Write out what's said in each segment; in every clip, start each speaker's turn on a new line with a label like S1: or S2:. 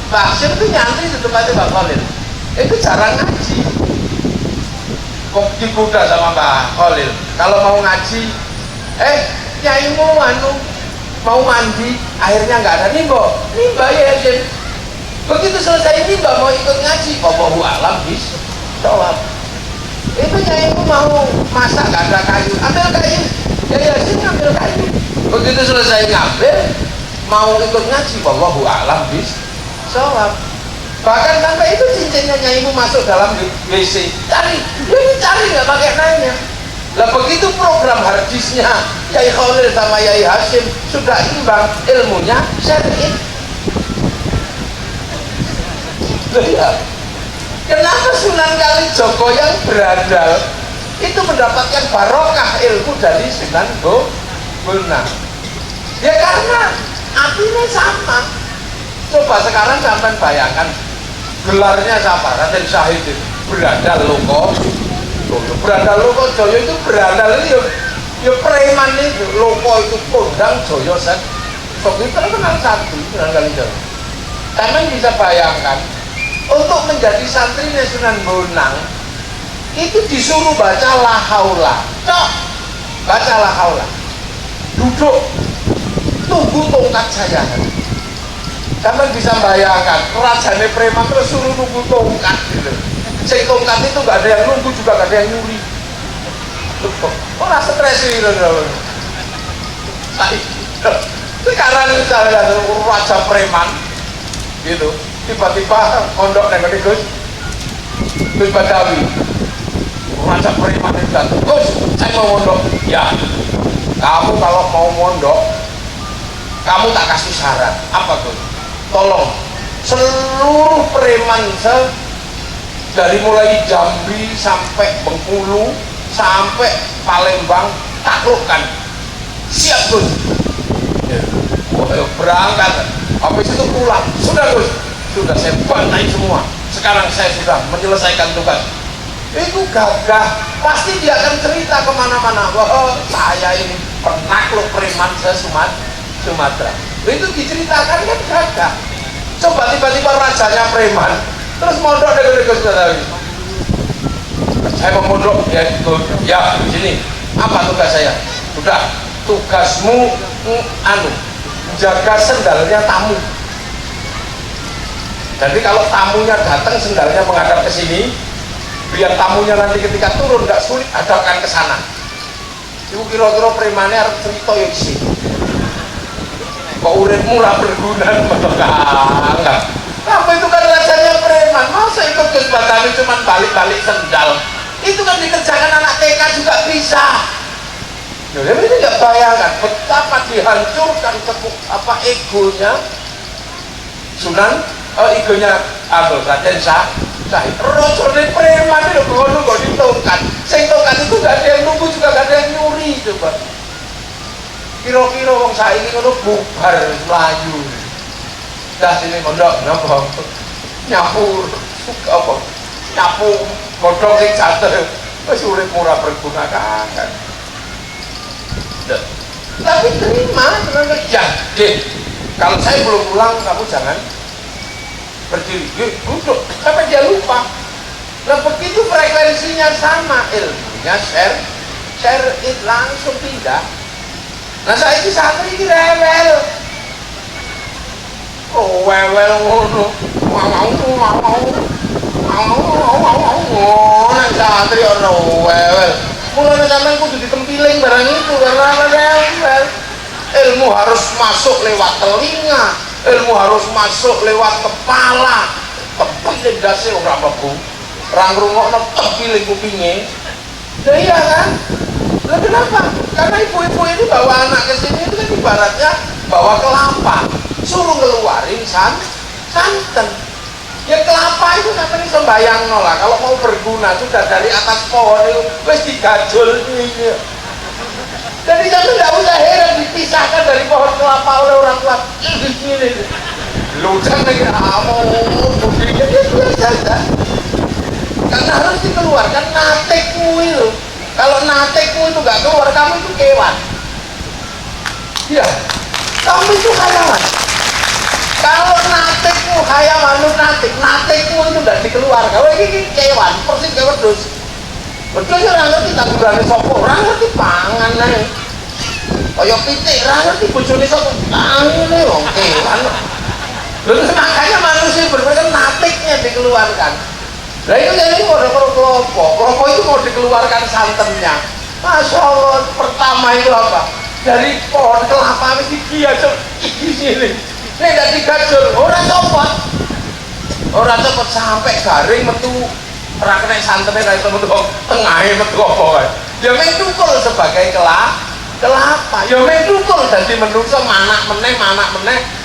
S1: Pak Hasyim itu nyantri di tempatnya Pak Khalil, itu jarang ngaji, kok digoda sama Pak Khalil kalau mau ngaji, nyaimu mau mandi, akhirnya nggak ada nimba ya Hasyim. Begitu selesai nimba mau ikut ngaji, wallahu alam bis sholat. Itu nyaimu mau masak nggak ada kayu, ambil kayu, ya Hasyim ngambil kayu. Begitu selesai ngambil mau ikut ngaji, wallahu alam bis sholat. Bahkan sampai itu cincinnya nyaimu masuk dalam WC, cari nggak pakai nanya. Lah begitu program harddisknya Yai Khalil sama Yai Hasyim sudah imbang, ilmunya syar'i. Ya. Kenapa Sunan Kalijogo yang berandal itu mendapatkan barokah ilmu dari Sunan Bonang? Ya karena apinya sama. Coba sekarang sampai bayangkan gelarnya siapa? Raden Syahid itu berandal Loko Joyo. Berandal Loko Joyo itu berandal itu ya preman itu. Loko itu kondang, Joyo set. Sok itu terkenal satu Sunan Kalijogo. Kalian bisa bayangkan untuk menjadi santrinya Sunan Bonang itu disuruh baca la haula. Baca la haula. Duduk, tunggu tongkat saya. Kalian bisa bayangkan, kerajaan preman terus suruh nunggu tongkat gitu. Sing tongkat itu nggak ada yang nunggu juga nggak ada yang nyuri. Orang stres ini loh. Sekarang misalnya raja preman gitu, tiba-tiba mondok dengan Gus Badawi, raja preman itu datang, Gus, saya mau mondok. Ya, kamu kalau mau mondok, kamu tak kasih syarat. Apa Gus? Tolong seluruh preman dari mulai Jambi sampai Bengkulu sampai Palembang taklukkan. Siap Gus. Berangkat. Habis itu pulang. Sudah Gus, sudah saya bantai semua. Sekarang saya sudah menyelesaikan tugas. Itu gagah. Pasti dia akan cerita kemana-mana. Wah, saya ini penakluk preman Sumatera. Itu diceritakan kan gagah. Coba tiba-tiba rajanya preman terus mondok dengan Gus Badawi. Saya mau mondok ya di sini. Apa tugas saya? Sudah, tugasmu jaga sendalnya tamu. Jadi kalau tamunya datang sendalnya menghadap ke sini, biar tamunya nanti ketika turun nggak sulit hadapkan ke sana. Ibu kira-kira premannya harus cerita ya sih. Kok uripmu ora berguna enggak. Apa itu kan rasanya preman? Masa ikut Gus Badawi cuma balik-balik sendal? Itu kan dikerjakan anak TK juga bisa. Jadi ini nggak bayangkan betapa dihancurkan egonya Sunan, egonya Raden Syahid. Rojone preman itu ngono kok ditongkat. Sing tongkat itu nggak ada yang nunggu juga nggak ada yang nyuri coba. Kira-kira wong saiki ngono bubar mlayu. Dah sini mondok napa? Nyapu apa? Nyapu godhong sing jatuh. Wis urip ora berguna kan. Tapi terima ya, kalau saya belum pulang kamu jangan berdiri, duduk sampai dia lupa. Nah begitu frekuensinya sama, ilmunya share it langsung pindah. Nah saya ini santri ini rewel, rewel ngono, nang santri orang rewel. Mulanya sampean kudu ditempiling barang itu karena rewel. Ilmu harus masuk lewat telinga, ilmu harus masuk lewat kepala. Tempiling dasi ora mlebu. Ra ngrungokno tempiling kupinge. Ya iya kan? Lah kenapa? Karena ibu-ibu ini bawa anak ke sini itu kan ibaratnya bawa kelapa, suruh ngeluarin santen. Ya kelapa itu sampai sembayang lah. Kalau mau berguna sudah dari atas pohon itu wis digajul ini. Jadi sampai tidak usah heran dipisahkan dari pohon kelapa oleh orang tua. Ini lucu lagi kamu, budinya dia sudah saja. Karena harus dikeluarkan natekmu itu. Kalau natekmu itu nggak keluar, kamu itu kewan. Iya, kamu itu hayawan. Kalau natekmu hayawan natikmu itu tidak dikeluarkan. Kowe iki kewan persis kayak wedhus. Wedhus ora ngerti tanggulannya sapa, ora ngerti pangan ae. Kaya pitik ora ngerti bojone sapa. Ngene wong kewan. Lha makanya manusia berpikir natiknya dikeluarkan. Lah itu jadi model kelompok itu mau dikeluarkan santannya. Masya Allah, pertama itu apa? Dari pohon kelapa wis digiajur di sini. Ini tidak digajur, orang copot. Orang copot sampai garing metu ora kena santannya dari metu tengahnya metu apa kae. Ya mung tukul sebagai kelapa. Ya mung tukul dadi menungso manak meneh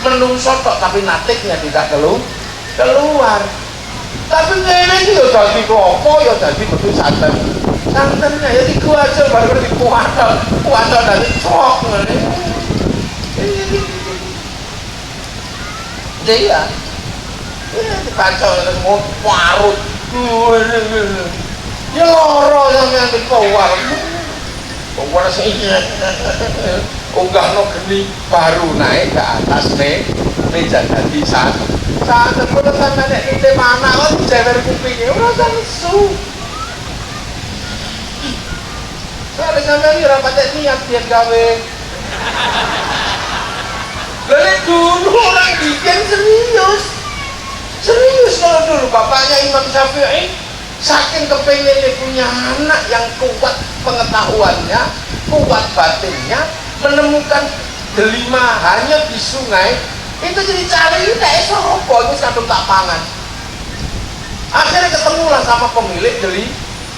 S1: menungso tok tapi natiknya tidak keluar. Tapi ngene iki ya dadi klopo ya dadi metu santennya ya dikuaca baru dikuaca dadi cok ngene. Iya. Ya dibaca mau parut. Ya loro sampeyan dikuar. Pokoknya sih unggah no geni baru naik ke atas meja jadi saat sebelum sampai nek mana kok jewer kupingnya ora nesu. Soalnya sampai ora patek niat biar gawe. Lalu dulu orang bikin serius kalau dulu bapaknya Imam Syafi'i saking kepengennya punya anak yang kuat pengetahuannya, kuat batinnya, menemukan delima hanya di sungai itu jadi cari ini sopo itu kadung tak pangan. Akhirnya ketemulah sama pemilik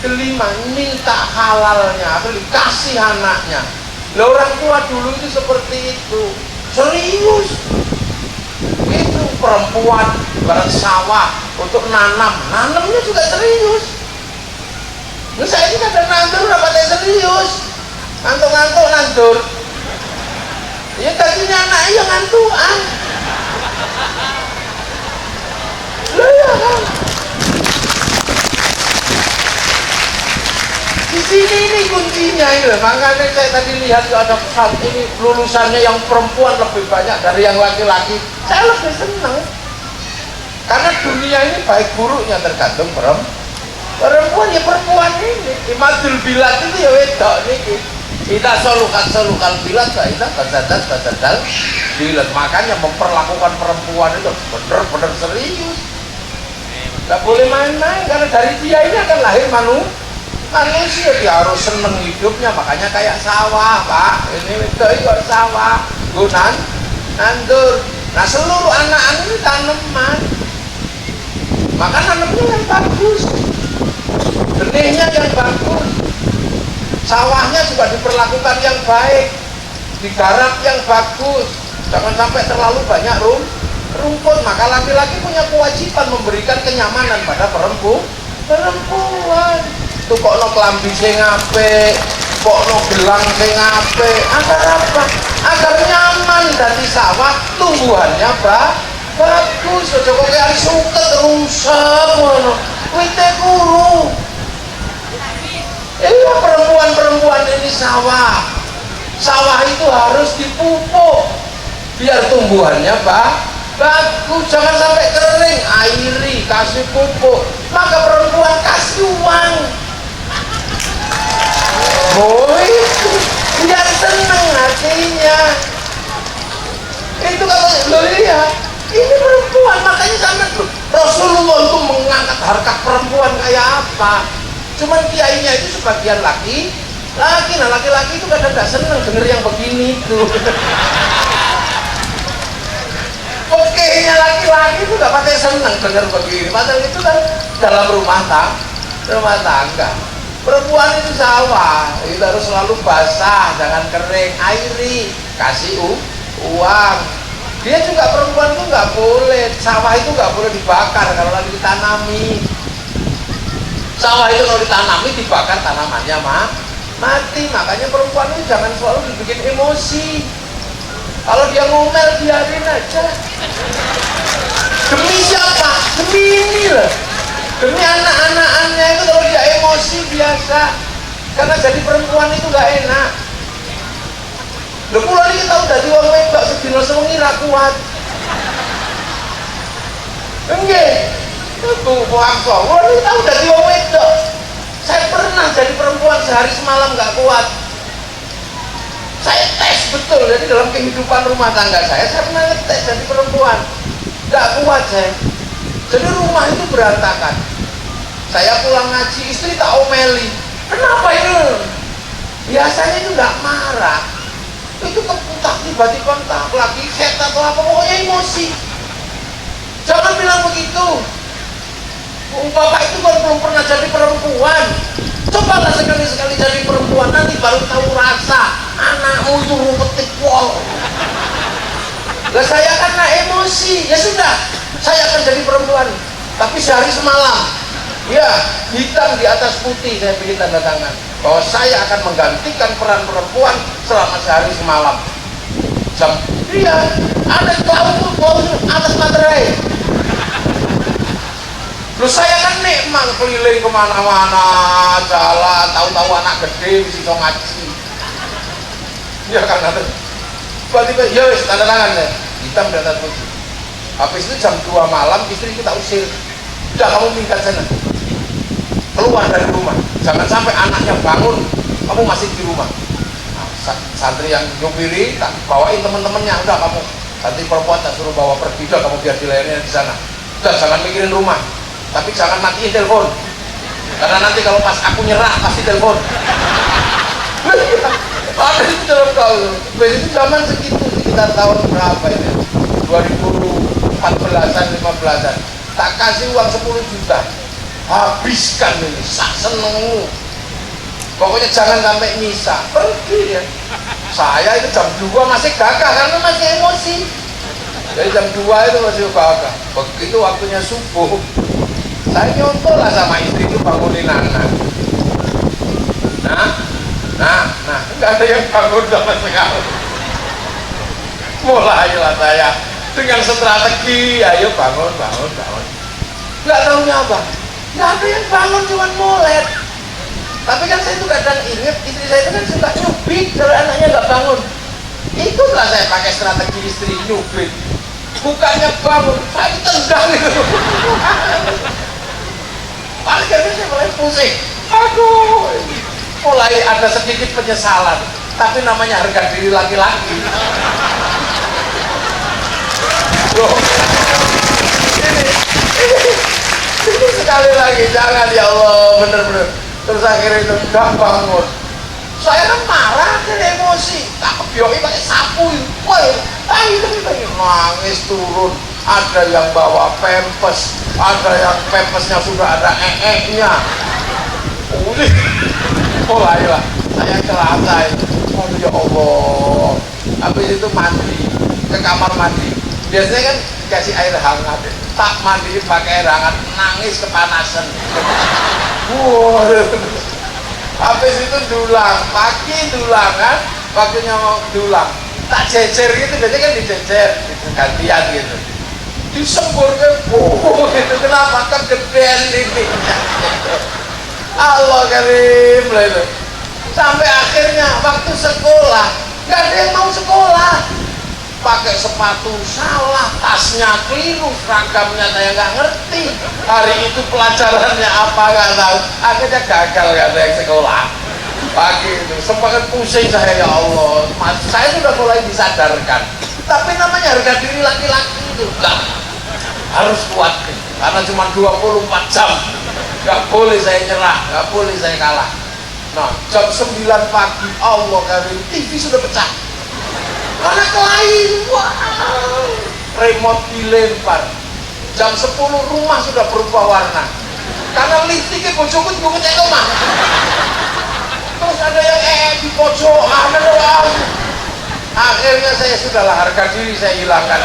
S1: delima minta halalnya atau dikasih anaknya. Lah orang tua dulu itu seperti itu serius. Itu perempuan bareng sawah untuk nanamnya juga serius. Nah saya ini kadang nandur rapatnya serius, ngantuk nandur. Ya tadinya anaknya yang ngantuan. Lah ya kan. Di sini ini kuncinya ini, makanya saya tadi lihat ada saat ini lulusannya yang perempuan lebih banyak dari yang laki-laki. Saya lebih senang karena dunia ini baik buruknya tergantung perempuan ya perempuan ini. Imadul bilat itu ya wedok nih. Kita solukan bilat, kita badal bilat. Makanya memperlakukan perempuan itu benar-benar serius. Gak boleh main-main karena dari dia ini akan lahir manusia dia harus seneng hidupnya, makanya kayak sawah pak ini itu sawah gunan nandur. Nah seluruh anak-anak ini tanaman, maka nanamnya yang bagus, benihnya yang bagus, sawahnya juga diperlakukan yang baik, digarap yang bagus, jangan sampai terlalu banyak rumput. Maka laki-laki punya kewajiban memberikan kenyamanan pada perempuan. Tuh kok no kelambi sing apik, kok no gelang sing apik, agar apa? Agar nyaman dan di sawah tumbuhannya bagus. Aja kok kayak suket rusak ngono. Wite kuru. Iya perempuan ini sawah itu harus dipupuk biar tumbuhannya bagus, jangan sampai kering, airi, kasih pupuk. Maka perempuan kasih uang. Oh itu biar seneng hatinya. Itu kalau lo lihat ini perempuan, makanya sampai Rasulullah itu mengangkat harkat perempuan kayak apa. Cuman kiainya itu sebagian laki, nah laki-laki itu kadang gak seneng denger yang begini itu. Oke-nya laki-laki itu gak pakai seneng denger begini. Padahal itu kan dalam rumah tangga. Perempuan itu sawah, itu harus selalu basah, jangan kering, airi, kasih uang. Dia juga perempuan itu nggak boleh, sawah itu nggak boleh dibakar kalau lagi ditanami. Sawah itu kalau ditanami dibakar tanamannya mati. Makanya perempuan itu jangan selalu dibikin emosi. Kalau dia ngomel biarin aja. Demi siapa? Demi ini loh. Demi anak-anaknya itu kalau dia emosi biasa. Karena jadi perempuan itu gak enak. Lho kula niki tau dadi wong wedok sedina sewengi ra kuat. Nggih. Itu puasa, wah ini tahu udah wong wedok. Saya pernah jadi perempuan sehari semalam nggak kuat. Saya tes betul, jadi dalam kehidupan rumah tangga saya pernah ngetes jadi perempuan, nggak kuat saya. Jadi rumah itu berantakan. Saya pulang ngaji, istri tak omeli. Kenapa ini? Biasanya itu nggak marah, itu keputak tiba-tiba entah lagi set atau apa, pokoknya emosi. Jangan bilang begitu. Bapak itu kan belum pernah jadi perempuan. Cobalah sekali-sekali jadi perempuan, nanti baru tahu rasa anakmu itu rumpetik pol. Lah saya karena emosi, ya sudah, saya akan jadi perempuan. Tapi sehari semalam, ya hitam di atas putih saya bikin tanda tangan bahwa saya akan menggantikan peran perempuan selama sehari semalam. Iya, ada klaus atas materai. Lu saya kan nikmat keliling kemana-mana, jalan, tahu-tahu anak gede bisa ngaji. Ya kan ada. Tiba-tiba, ya wis tanda tangan deh, hitam di atas putih. Habis itu jam 2 malam istri kita usir. Udah kamu minggat sana, keluar dari rumah. Jangan sampai anaknya bangun, kamu masih di rumah. Nah, santri yang nyupiri, tak bawain temen-temennya. Udah kamu, santri perempuan tak suruh bawa pergi. Udah kamu biar dilayani di sana. Udah jangan mikirin rumah. Tapi jangan matiin telepon, karena nanti kalau pas aku nyerah pasti telepon. Ada itu dalam kalau itu zaman segitu, sekitar tahun berapa ini, 2014an 15an, tak kasih uang 10 juta, habiskan ini, sak senengmu. Pokoknya jangan sampai nyisa, pergi ya. Saya itu jam 2 masih gagah karena masih emosi. Dari jam 2 itu masih gagah. Begitu waktunya subuh, saya nyontoh lah sama istri itu bangunin anak. Nah, nggak ada yang bangun sama sekali. Mulailah saya dengan strategi, ayo bangun. Nggak tahunya apa? Nggak ada yang bangun, cuma molet. Tapi kan saya itu kadang ingat istri saya itu kan suka nyubit kalau anaknya nggak bangun. Itulah saya pakai strategi istri nyubit. Bukannya bangun, saya tendang itu. Akhirnya saya mulai pusing. Aduh, mulai ada sedikit penyesalan. Tapi namanya harga diri laki-laki. Loh, ini sekali lagi jangan ya Allah, bener-bener. Terus akhirnya itu nggak bangun. Saya kan marah, kan emosi. Tak kebioki pakai sapu. Woi, itu nangis turun. Ada yang bawa pempes, ada yang pempesnya sudah ada nya. Mulailah saya celaka. Oh ya Allah. Habis itu mandi ke kamar mandi. Biasanya kan kasih air hangat. Tak mandi pakai air hangat, nangis kepanasan. Habis itu dulang, pagi dulang kan, waktunya mau dulang. Tak jejer gitu, biasanya kan dijejer, gitu, gantian gitu. Disembur ke gitu, kenapa kegedean ini? Allah karim lah itu. Sampai akhirnya waktu sekolah, nggak ada yang mau sekolah. Pakai sepatu salah, tasnya keliru, seragamnya saya nggak ngerti. Hari itu pelajarannya apa nggak tahu. Akhirnya gagal, nggak ada yang sekolah. Pagi itu sempat pusing saya, ya Allah. Saya sudah mulai disadarkan. Tapi namanya harga diri laki-laki itu enggak, harus kuat. Karena cuma 24 jam. Nggak boleh saya nyerah, nggak boleh saya kalah. Nah, jam 9 pagi, Allah karim, TV sudah pecah. Anak lain, wow, remote dilempar. Jam 10 rumah sudah berubah warna. Karena listriknya bojoku juga cek omah. Terus ada yang di pojok, akhirnya saya sudahlah, harga diri saya hilangkan.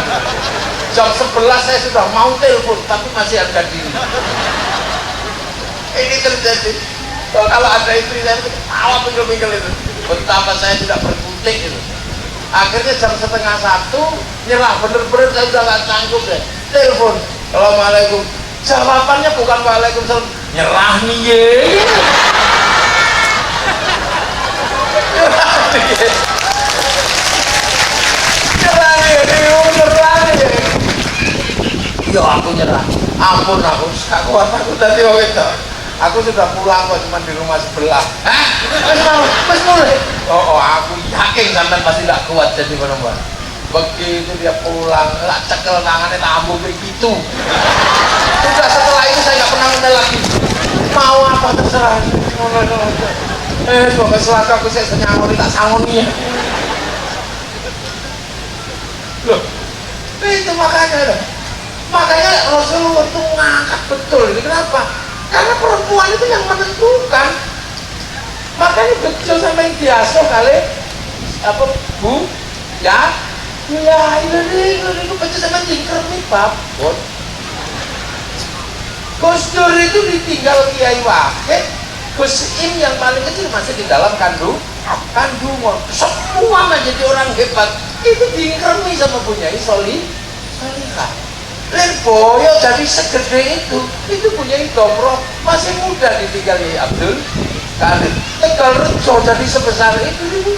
S1: Jam 11 saya sudah mau telepon, tapi masih harga diri. Ini terjadi. Kalau ada istri saya ketawa pinggel-pinggel itu, betapa saya tidak berkutik itu. Akhirnya jam 12:30 nyerah, bener-bener saya udah gak sanggup deh. Telepon, assalamualaikum. Jawabannya bukan waalaikumsalam, nyerah nih ye. Nyerah nih, nyerah nih. Yo aku nyerah. Ampun, aku gak kuat, aku tadi wong itu. Aku sudah pulang kok, cuma di rumah sebelah. Hah? Mas mulai? Oh, aku yakin sampai pasti gak kuat jadi menemukan. Begitu dia pulang, gak cekel tangannya, tak ambil begitu. Sudah setelah itu saya gak pernah ngomel lagi. Mau apa terserah. Semoga selaka aku saya senyangoni, tak sangoni ya. Loh, itu makanya loh. Makanya Rasulullah itu ngangkat betul ini. Kenapa? Karena perempuan itu yang menentukan. Makanya betul sampai yang diasuh kali apa bu ya ini betul sampai jingkremi babon. Gus Dur itu ditinggal Kiai Wahid, Gus Im yang paling kecil masih di dalam kandungan. Semua menjadi orang hebat itu jingkremi sama punyai Solihah. Len boyo jadi segede itu punya domroh masih muda ditinggal Yai Abdul Karim. Tegal Rejo jadi sebesar itu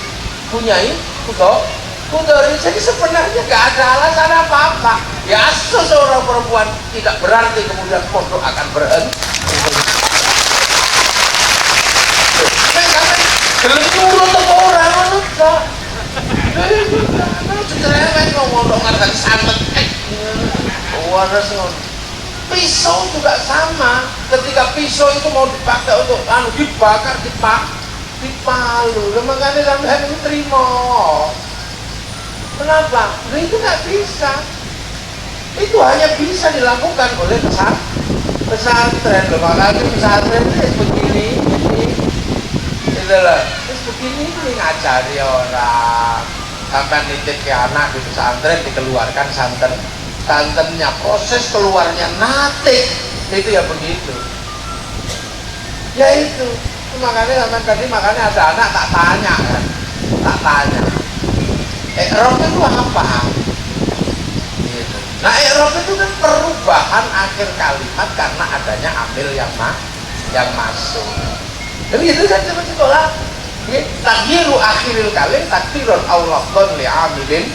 S1: punyai Kudori. Jadi sebenarnya gak ada alasan apa-apa. Ya seorang perempuan tidak berarti kemudian pondok akan berhenti. Gelem nurut apa ora ngono kok. Cerewet ngomong ngarep santet. Waras ngono. Pisau juga sama. Ketika pisau itu mau dipakai untuk dibakar, dipalu. Makanya sampean itu terima. Kenapa? Nah, itu nggak bisa. Itu hanya bisa dilakukan oleh pesantren. Makanya pesantren itu begini. Itulah. Terus begini ini ngajari orang. Sampai nitip ke anak di pesantren dikeluarkan santennya, proses keluarnya natik itu ya begitu ya itu makanya tadi makanya ada anak tak tanya i'rab itu apa gitu. Nah i'rab itu kan perubahan akhir kalimat karena adanya amil yang masuk jadi itu kan cuma sekolah takdiru akhiril kalim takdirun awlafdon li'amilin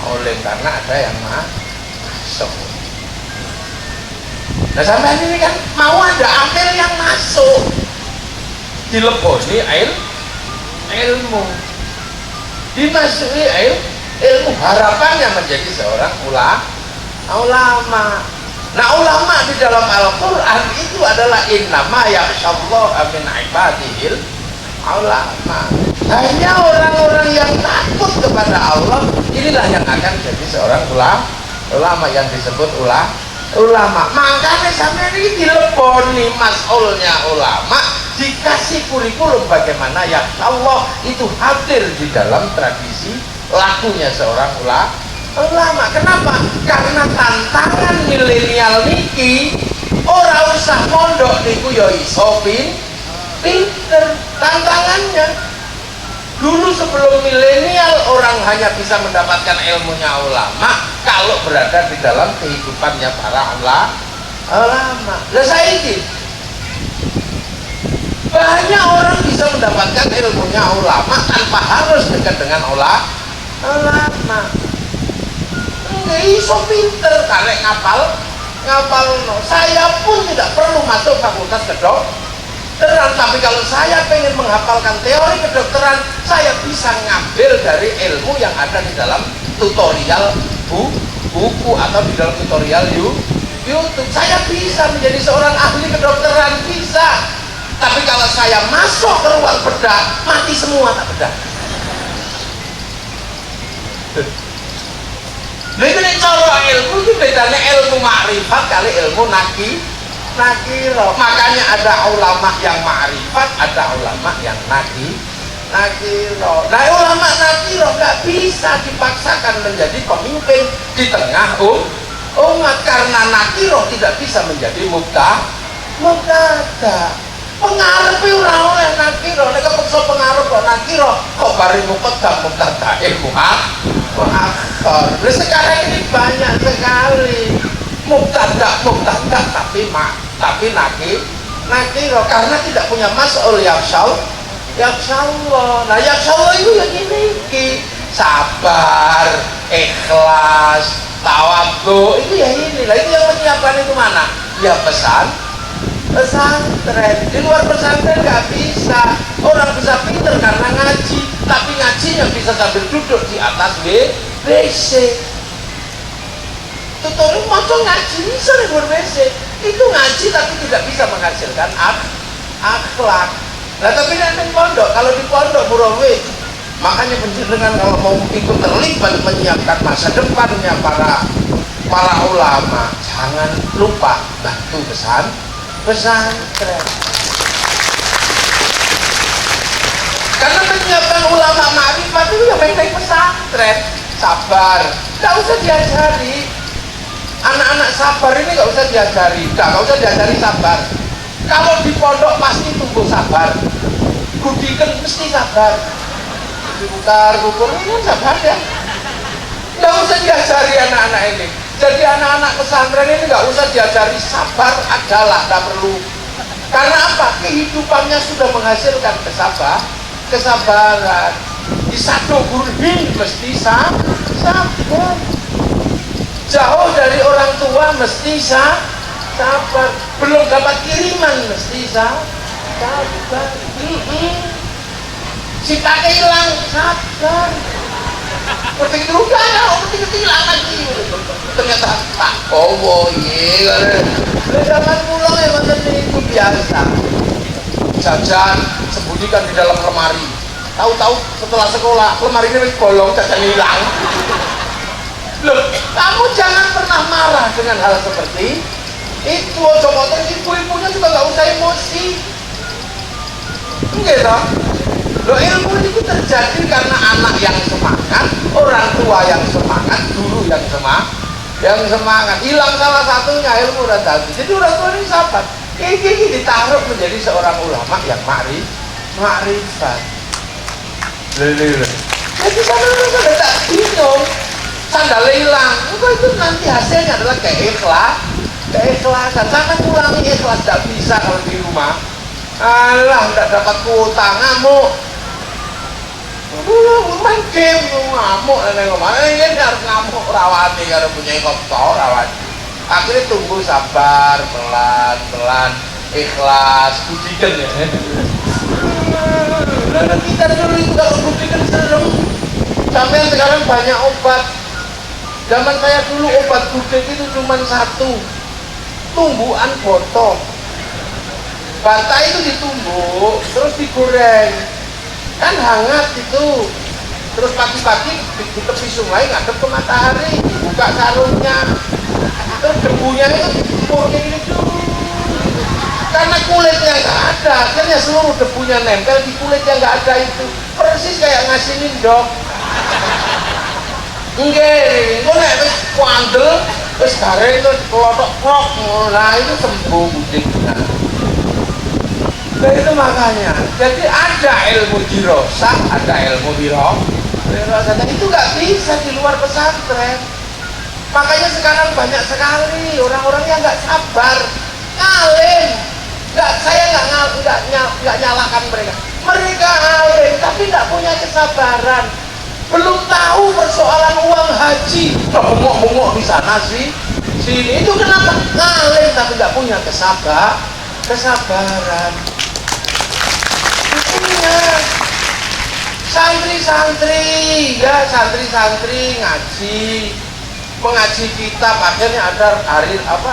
S1: oleh karena ada yang masuk. Nah sampai ini kan mau ada amil yang masuk dileboni ilmu dimasuki ilmu harapannya menjadi seorang ulama. Nah ulama di dalam Al-Quran itu adalah innama yakhsyallaha min ibadihil ulama. Hanya orang-orang yang takut kepada Allah inilah yang akan jadi seorang ulama yang disebut ulama. Makanya sampai ini dileponi mas'ulnya ulama, dikasih kurikulum bagaimana ya Allah itu hadir di dalam tradisi lakunya seorang ulama. Kenapa? Karena tantangan milenial niki ora usah mondok niku ya iso pinter. Tantangannya dulu sebelum milenial orang hanya bisa mendapatkan ilmunya ulama kalau berada di dalam kehidupannya para ulama. Lah saiki banyak orang bisa mendapatkan ilmunya ulama tanpa harus dekat dengan ulama. Nggak iso pinter karek ngapal no. Saya pun tidak perlu masuk fakultas kedokteran, tapi kalau saya pengen menghafalkan teori kedokteran, saya bisa ngambil dari ilmu yang ada di dalam tutorial buku atau di dalam tutorial YouTube. Saya bisa menjadi seorang ahli kedokteran, bisa. Tapi kalau saya masuk ke ruang bedah, mati semua tak bedah. Nah itu nih cara ilmu itu bedanya ilmu ma'rifat kali ilmu nakiro. Makanya ada ulama yang ma'rifat, ada ulama yang nakiro. Nah ulama nakiro nggak bisa dipaksakan menjadi pemimpin di tengah umat karena nakiro tidak bisa menjadi mubtada. Pengarep ora oleh nakiro, nek kepeksa pengarep kok nakiro, kok bari mubtada ilmu akhir. Sekarang ini banyak sekali mubtada tapi nakiro karena tidak punya mas'ul yakhsyallah. Nah yakhsyallah itu yang ini sabar, ikhlas, tawadhu itu ya ini lah. Itu yang menyiapkan itu mana? Ya pesantren. Di luar pesantren nggak bisa. Orang bisa pinter karena ngaji, tapi ngajinya bisa sambil duduk di atas WC. Tutorial moco ngaji bisa di luar WC. Itu ngaji tapi tidak bisa menghasilkan akhlak. Nah tapi nanti pondok, kalau di pondok Burawi, makanya penjenengan kalau mau ikut terlibat menyiapkan masa depannya para ulama, jangan lupa bantu pesantren. Karena menyiapkan ulama ma'rifat itu yang baik-baik pesantren. Sabar, nggak usah diajari. Anak-anak sabar ini nggak usah diajari, nggak usah diajari sabar. Kalau di pondok pasti tumbuh sabar. Gudikan mesti sabar. Diputar kukur ini sabar ya. Nggak usah diajari anak-anak ini. Jadi anak-anak pesantren ini nggak usah diajari sabar adalah, nggak perlu. Karena apa? Kehidupannya sudah menghasilkan kesabaran. Di satu gurhin mesti sabar. Jauh dari orang tua mesti sabar. Belum dapat kiriman mesti sabar. Si kakek hilang sabar. Seperti itu juga ada, seperti itu hilang lagi. Ternyata tak kowo iya. Jangan pulang ya macam itu biasa. Jajan sembunyikan di dalam lemari. Tahu-tahu setelah sekolah lemari ini bolong, jajan hilang. Loh, kamu jangan pernah marah dengan hal seperti itu. Coba terus ibu-ibunya juga nggak usah emosi. Enggak toh? Loh, ilmu itu terjadi karena anak yang semangat, orang tua yang semangat, guru yang semangat. Hilang salah satunya, ilmu udah tadi. Jadi orang tua ini sahabat. Ini ditaruh menjadi seorang ulama yang ma'rifat. Jadi sana tak bingung. Sandal hilang, itu nanti hasilnya adalah keikhlasan. Sampai pulang ikhlas tidak bisa kalau di rumah. Alah, tidak dapat kuota, ngamuk. Main game, ngamuk. Ini harus ngamuk, rawati kalau punya koptor, rawati. Akhirnya tunggu sabar, pelan-pelan, ikhlas, budikan ya. Lalu kita dulu itu kalau budikan serem. Sampai sekarang banyak obat. Zaman saya dulu obat gudeg itu cuma satu, tumbuhan botok. Bata itu ditumbuk, terus digoreng, kan hangat itu. Terus pagi-pagi di tepi sungai ngadep ke matahari, buka sarungnya, terus debunya itu campurnya ini tuh. Karena kulitnya nggak ada, akhirnya seluruh debunya nempel di kulit yang nggak ada itu, persis kayak ngasih nindok. Nggih, engko nek wis kuandel, wis garing terus klothok prok, nah itu sembuh gudeg. Nah itu makanya, jadi ada ilmu dirosah, ada ilmu dirosah, dan itu nggak bisa di luar pesantren. Makanya sekarang banyak sekali orang-orang yang nggak sabar, ngalim. Saya nggak nyalakan mereka. Mereka alim, tapi nggak punya kesabaran. Belum tahu persoalan uang haji, bengok-bengok di sana sini. Itu kenapa? Ngalim tapi nggak punya kesabaran. Itunya santri-santri ngaji, mengaji kitab, akhirnya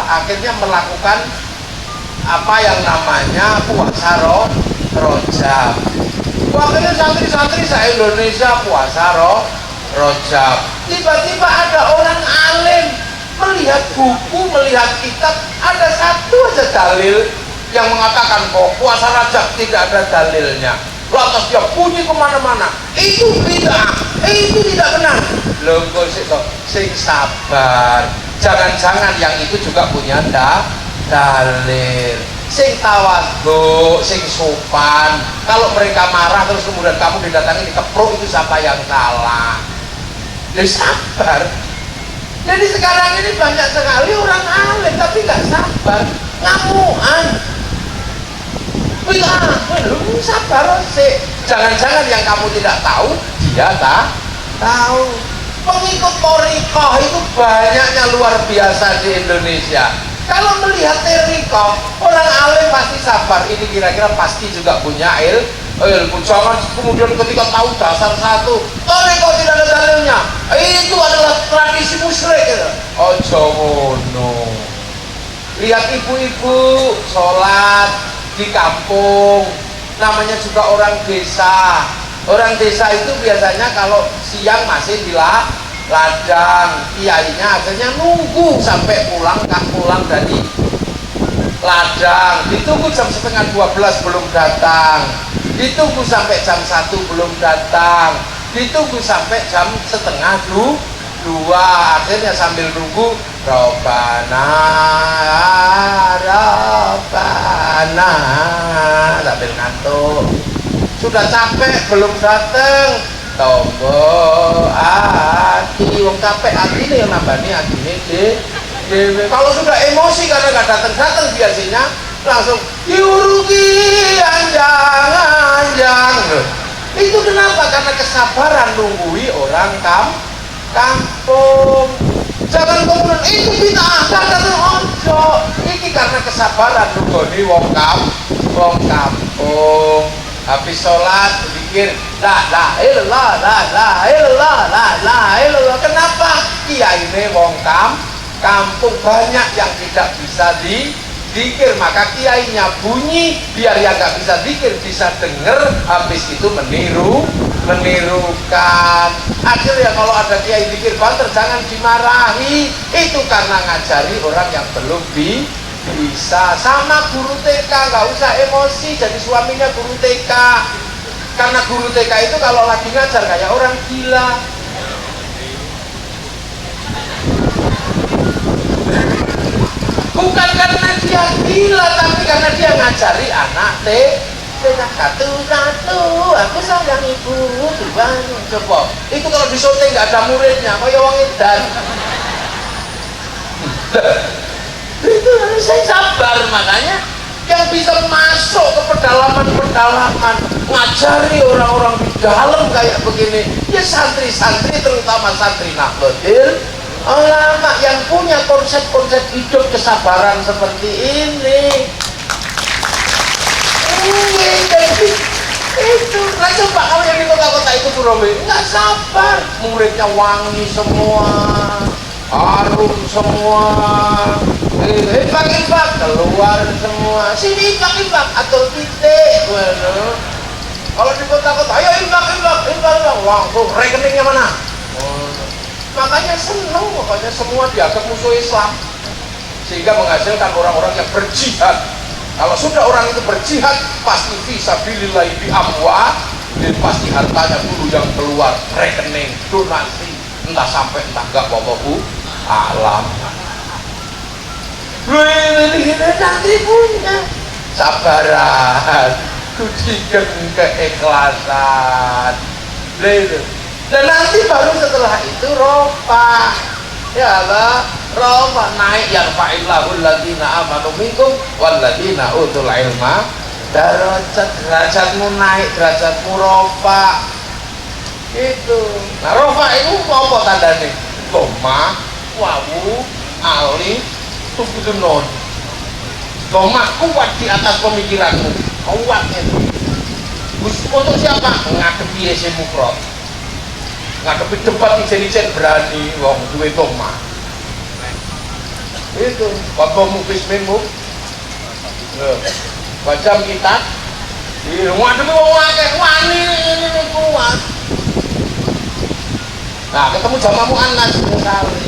S1: akhirnya melakukan apa yang namanya puasa Rojab. Akhirnya santri-santri se-Indonesia puasa Rojab. Tiba-tiba ada orang alim melihat buku, melihat kitab, ada satu aja dalil yang mengatakan bahwa puasa Rajab tidak ada dalilnya. Lantas dia puji kemana-mana, itu bid'ah, itu tidak benar. Loh kok sing sabar. Jangan-jangan yang itu juga punya dalil. Sing tawadhu, sing sopan. Kalau mereka marah terus kemudian kamu didatangi dikepruk, itu siapa yang salah? Jadi sabar. Jadi sekarang ini banyak sekali orang alim tapi nggak sabar, ngamuan. Belum sabar sih. Jangan-jangan yang kamu tidak tahu dia tahu. Pengikut thariqah itu banyaknya luar biasa di Indonesia. Kalau melihat Eriko, orang alim pasti sabar. Ini kira-kira pasti juga punya ilmu. Jangan kemudian ketika tahu dasar satu, Eriko tidak ada dalilnya. Itu adalah tradisi musyrik. Gitu. Ojo ngono. Lihat ibu-ibu sholat di kampung, namanya juga orang desa. Orang desa itu biasanya kalau siang masih di ladang, kiainya akhirnya nunggu sampai pulang dari ladang, ditunggu jam setengah 12 belum datang, ditunggu sampai jam 1 belum datang, ditunggu sampai jam setengah 2, akhirnya sambil nunggu Robana sambil ngantuk, sudah capek belum dateng, tombo hati wong capek hati ini yang nambah nih hati ini dewe. Kalau sudah emosi karena nggak datang biasanya langsung diurugi anjang. Itu kenapa? Karena kesabaran nunggui orang kampung. Jangan kemudian itu bid'ah kata ojo. Ini karena kesabaran nunggui wong kampung. Habis sholat pikir la ilallah. Kenapa? Kiai ini wong kampung, banyak yang tidak bisa dikir, maka kiainya bunyi biar yang nggak bisa dikir bisa denger, habis itu menirukan. Akhirnya kalau ada kiai dikir banter jangan dimarahi, itu karena ngajari orang yang belum bisa. Sama guru TK, nggak usah emosi jadi suaminya guru TK, karena guru TK itu kalau lagi ngajar kayak orang gila. Bukan karena dia gila, tapi karena dia ngajari anak satu, aku sayang ibu banyak. Coba itu kalau di syuting nggak ada muridnya kayak wong edan. Itu saya sabar, makanya yang bisa masuk ke pedalaman ngajari orang-orang di dalam kayak begini ya santri-santri, terutama santri Nahdlatul Ulama yang punya konsep-konsep hidup kesabaran seperti ini. Jadi itu lah, coba kalau yang di kota-kota itu Purworejo nggak sabar, muridnya wangi semua, harum semua, imbak keluar semua, sini imbak atau titik. Kalau di kota-kota ayo imbak langsung rekeningnya mana. Makanya seneng, makanya semua dianggap musuh Islam, sehingga menghasilkan orang-orang yang berjihad. Kalau sudah orang itu berjihad pasti fisabilillah bi amwal, dan pasti hartanya dulu yang keluar rekening donasi, entah sampai entah enggak wallahu alam. Nanti punya sabaran, kudikan keikhlasan, dan nanti baru setelah itu rofa, ya Allah, rofa naik yang fa'illahul ladina amanu minkum wal ladina utul ilma derajatmu naik, derajatmu rofa itu. Nah rofa itu apa tandanya? Doma, wawu, alif, sukun nun. Doma kuat di atas pemikiranmu, kuat itu. Untuk siapa? Ngadepi ese mufrad, ngadepi debat ijen-ijen berani wong duwe doma. Itu bapamu bismimu wajam kita ngadepi wong akeh wani ini kuat. Nah ketemu jamamu anas sekali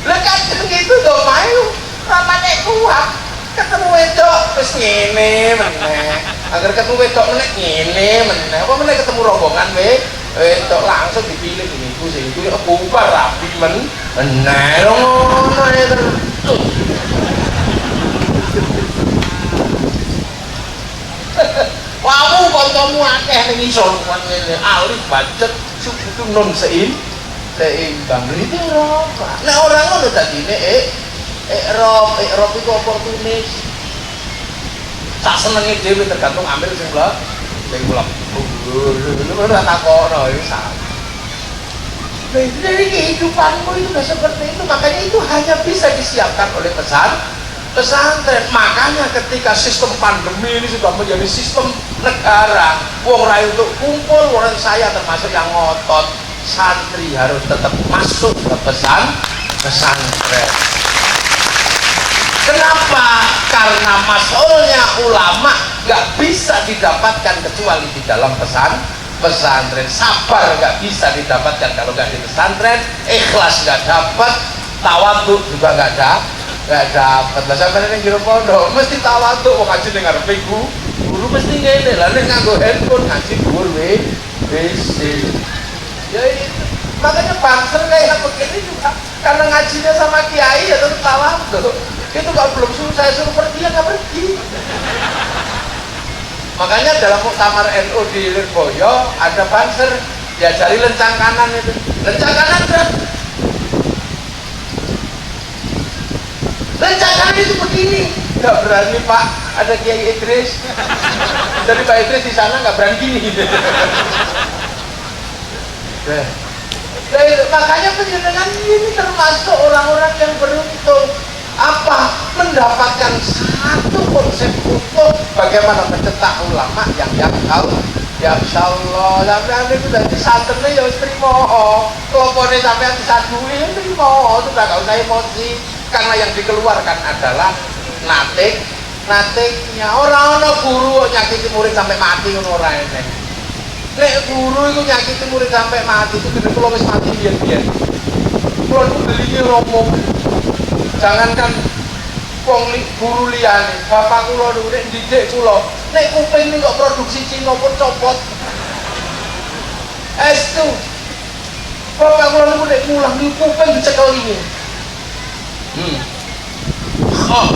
S1: lekat begitu doma itu rapatnya kuat. Ketemu wedok terus ngene meneh, agar ketemu wedok meneh ngene meneh, apa meneh ketemu rombongan wedok langsung dipilih niku sing iku bubar rapi meneh ngono ya terus. Wamu kancamu akeh ning isor ngene alif bacet suku nun seimbang itu apa. Nek orang ngono dadine Rob itu oportunis. Tak senengnya dhewe tergantung ambil sing mlek. Sing mlek. Ora takono iki sak. Jadi kehidupanmu itu udah seperti itu, makanya itu hanya bisa disiapkan oleh pesantren. Makanya ketika sistem pandemi ini sudah menjadi sistem negara, wong rai untuk kumpul, orang saya termasuk yang ngotot, santri harus tetap masuk ke pesantren. Kenapa? Karena masolnya ulama nggak bisa didapatkan kecuali di dalam pesantren. Sabar nggak bisa didapatkan kalau nggak di pesantren, ikhlas nggak dapat, tawadhu juga nggak dapat. Lah sampeyan ning jero pondok mesti tawadhu, wong ngaji ning ngarepe guru mesti ngene. Lah nek nganggo handphone ngaji dhuwur wis. Ya itu. Makanya banser kayak begini juga karena ngajinya sama kiai ya tetap tawadhu. Itu kalau belum saya suruh pergi ya nggak pergi. Makanya dalam muktamar NU di Lirboyo ada banser diajari lencang kanan itu. Lencang kanan berat. Lencang kanan itu begini. Nggak berani Pak, ada Kiai Idris. Jadi Pak Idris di sana nggak berani gini. Makanya penjenengan ini termasuk orang-orang yang beruntung. Apa? Mendapatkan satu konsep utuh bagaimana mencetak ulama yang ya Allah sampai itu dari santennya ya terima kelopone sampai disadui terima sudah gak usah emosi karena yang dikeluarkan adalah natiknya. Orang guru nyakiti murid sampai mati ora enek. Nek guru itu nyakiti murid sampai mati itu gede kula wis mati biyen-biyen. Kula beli ngomong jangankan wong guru liyane, bapak kula niku nek didik kula, nek kuping niku kok produksi Cina pun copot. Estu. Bapak kula niku nek mulang niku kuping dicekel ini. Kok.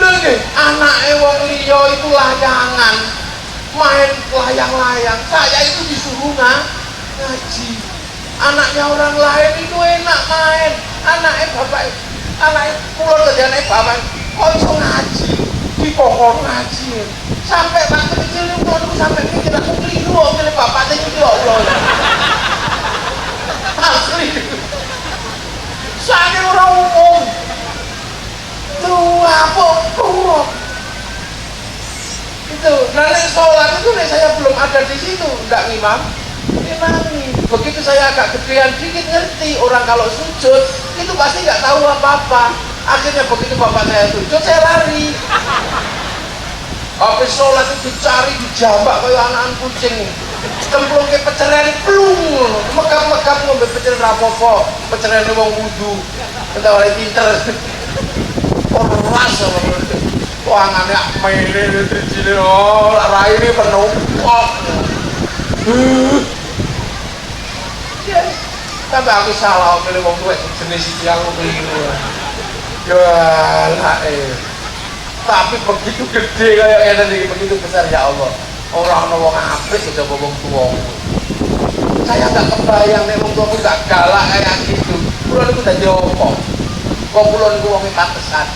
S1: Lha anake wong liya itu layangan, main layang-layang. Saya itu disuruh ngaji. Anaknya orang lain itu enak main. Anaknya bapak, anaknya pulau kerjaan bapak, kok iso ngaji? Di pohon ngaji. Sampai waktu kecil itu aku sampai mikir aku keliru, milih bapaknya itu Allah. Asli. Soalnya orang umum. Tuh apa? Itu. Nanti sholat itu saya belum ada di situ, enggak ngimam. Imami. Begitu saya agak gedean dikit ngerti orang kalau sujud itu pasti nggak tahu apa-apa. Akhirnya begitu bapak saya sujud saya lari. Habis sholat itu dicari dijambak kayak anak kucing. Cemplung ke peceren plung, megap-megap ngombe peceren rapopo, peceren wong wudu. Entah oleh pinter. Keras sama wangannya mele terjadi rai ini penuh. Tapi aku salah pilih wong tuwek jenis iki aku keliru. Ya lah tapi begitu gede kayak ngene iki, begitu besar ya Allah. Orang wong apik aja wong tuwa. Saya enggak kebayang nek wong tuwa enggak galak kayak gitu. Kula niku dadi opo? Kok kula niku wong pantesan.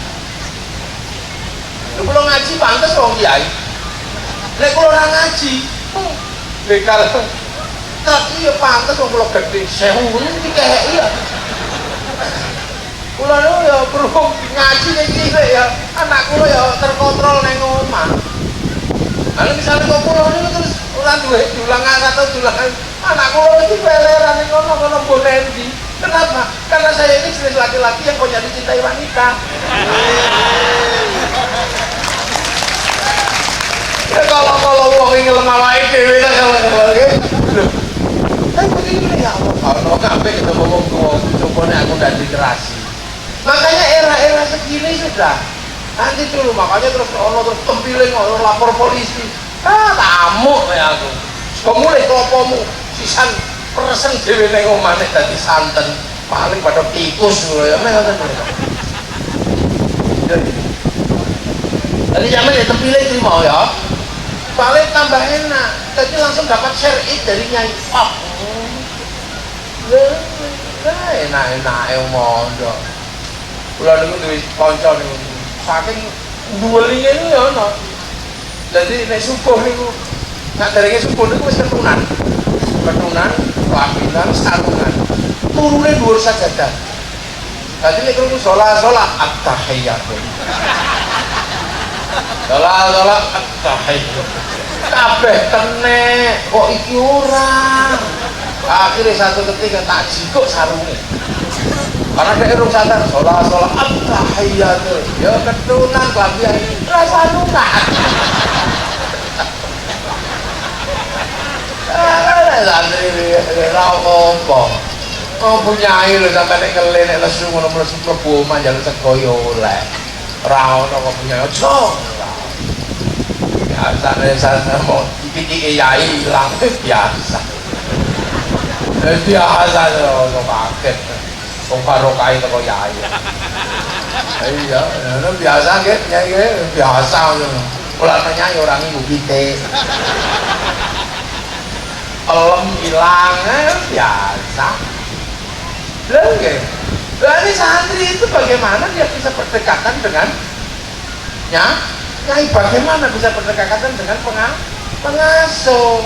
S1: Lha kula ngaji pantes wong kiai. Nek kula ora ngaji, bekal tapi ya pantes wong kula gede, sewu dikeki ya. Kula niku ya berhubung ngaji nek cilik ya, anak kula ya terkontrol nang omah. Lalu misalnya kok kula niku terus ora duwe dulangan atau dulangan, anak kula mesti peleran ning kono mbok endi. Kenapa? Karena saya ini jenis laki-laki yang punya dicintai wanita. Ya kalau wong iki lemah wae dhewe ta kalau gitu. Tapi begini ya Allah, kalau kabeh ketemu wong tua, cobanya aku udah dikerasi. Makanya era-era segini sudah. Nanti dulu makanya terus terus tempiling, lapor polisi. Tamu ya aku. Mulai klopomu sisan persen dhewe ning omah nek dadi santen, paling pada tikus lho ya ngoten lho. Jadi zaman ya tempiling terima ya. Paling tambah enak, jadi langsung dapat share it dari Nyai Pop. Enak-enak mondo. Kula niku duwe kanca niku saking duwelinge niku ya ono. Jadi nek subuh niku nek derenge subuh niku wis ketunan. Ketunan, pelaminan, sarungan. Turune dhuwur sajadah. Dadi nek krungu sholat at-tahiyyat. Sholat at-tahiyyat. Kabeh tenek kok iki ora. Akhirnya satu ketika tak jikuk sarunge. Karena dia urung sadar sholat at-tahiyyat. Ya ketunan kelabian rasa sarungan. Santri ora apa. Oh punyai lho sampe nek kele nek lesu ngono mlebu mlebu omah njaluk sego yo oleh. Ora ono kok punyai aja. Biasa mau dipitike yai ilang biasa. Biasa ono kaget. Wong barokah teko yai. Iya, biasa nggih nyai biasa ngono. Ora nyai ora minggu pitik. Pelem hilang biasa. Lah ini santri itu bagaimana dia bisa berdekatan dengan nyai, bagaimana bisa berdekatan dengan pengasuh.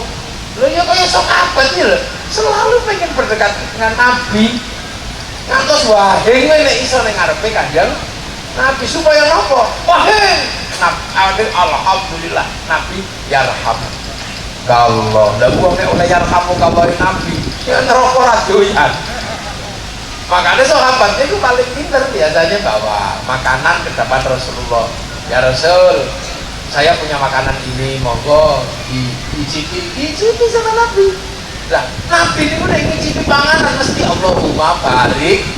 S1: Loh ya kayak sok abad nih loh, selalu pengen berdekat dengan Nabi. Ngantos wahing nek iso ning ngarepe Kanjeng Nabi supaya napa? Wahing. Alhamdulillah Nabi yarham. Allah, lah wong nek oleh yarhamu kabare Nabi, ya neraka ra doyan. Makanya sahabat itu paling pinter biasanya bawa makanan ke depan Rasulullah. Ya Rasul, saya punya makanan ini, monggo dicicipi sama Nabi. Lah, Nabi ini udah ngicipi panganan mesti Allahumma barik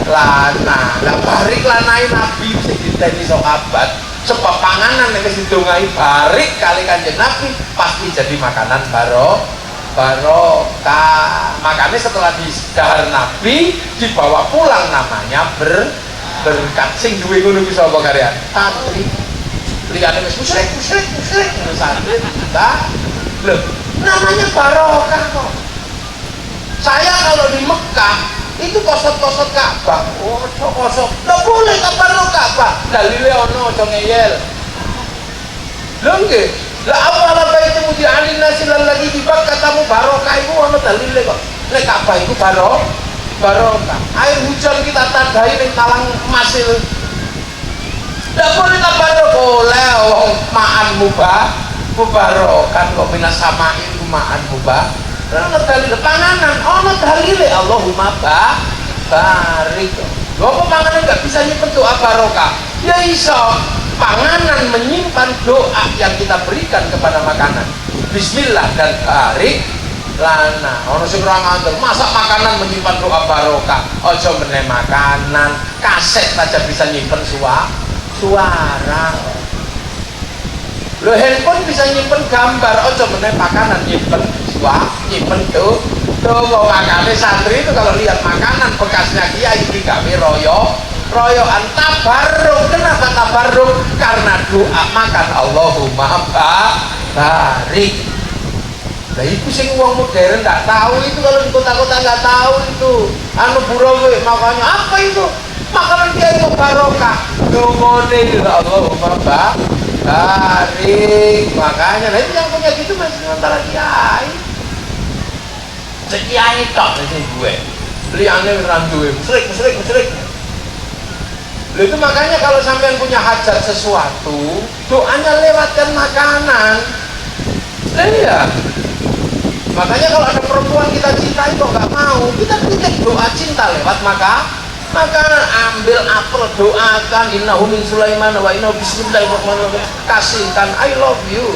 S1: lana. Lah barik lanai Nabi mesti diteni sahabat. Sebab panganan yang didongai barik kali Kanjeng Nabi pasti jadi makanan barokah. Makanya setelah didahar Nabi dibawa pulang namanya berkat. Sing duwe ngono ki sapa karyan? Santri. Liyane wis musyrik santri kita. Loh, namanya barokah kok. Saya kalau di Mekah itu kosot-kosot Ka'bah. Oh, kosot. Lah boleh kapan lo Ka'bah? Dalile ono aja ngeyel. Lho nggih. Lah apa baiti mudi alin nasilan lagi dibak katamu barokah iku ono dalile kok. Nek Ka'bah iku barokah. Air hujan kita tadahi ning talang emas itu. Lah boleh tabarok oleh wong ma'an mubarokan kok minas samain ma'an mubah. Ono dalil panganan, ono dalil Allahumma barik. Lho apa panganan enggak bisa nyimpen doa barokah? Ya iso. Panganan menyimpan doa yang kita berikan kepada makanan. Bismillah dan barik lana. Ono sing ora ngantuk, masak makanan menyimpan doa barokah. Aja meneh makanan, kaset saja bisa nyimpen suara. Lo handphone bisa nyimpen gambar, aja meneh makanan nyimpen nyimpen tuh makanya santri itu kalau lihat makanan bekasnya kiai digawe royoan tabarruk. Kenapa tabarruk? Karena doa makan Allahumma barik. Nah itu sing uang modern nggak tahu itu, kalau di kota-kota nggak tahu itu anu burawe. Makanya apa itu makanan kiai itu barokah dongone Allahumma barik. Makanya nah itu yang punya gitu masih antara kiai. Kiai tok sing gue. Liyane ora duwe, musrik. Lha itu makanya kalau sampean punya hajat sesuatu, doanya lewatkan makanan. Iya. Makanya kalau ada perempuan kita cintai kok nggak mau, kita titip doa cinta lewat makanan. Ambil apel, doakan innahu min Sulaiman wa innahu bismillahirrahmanirrahim. Kasihkan I love you.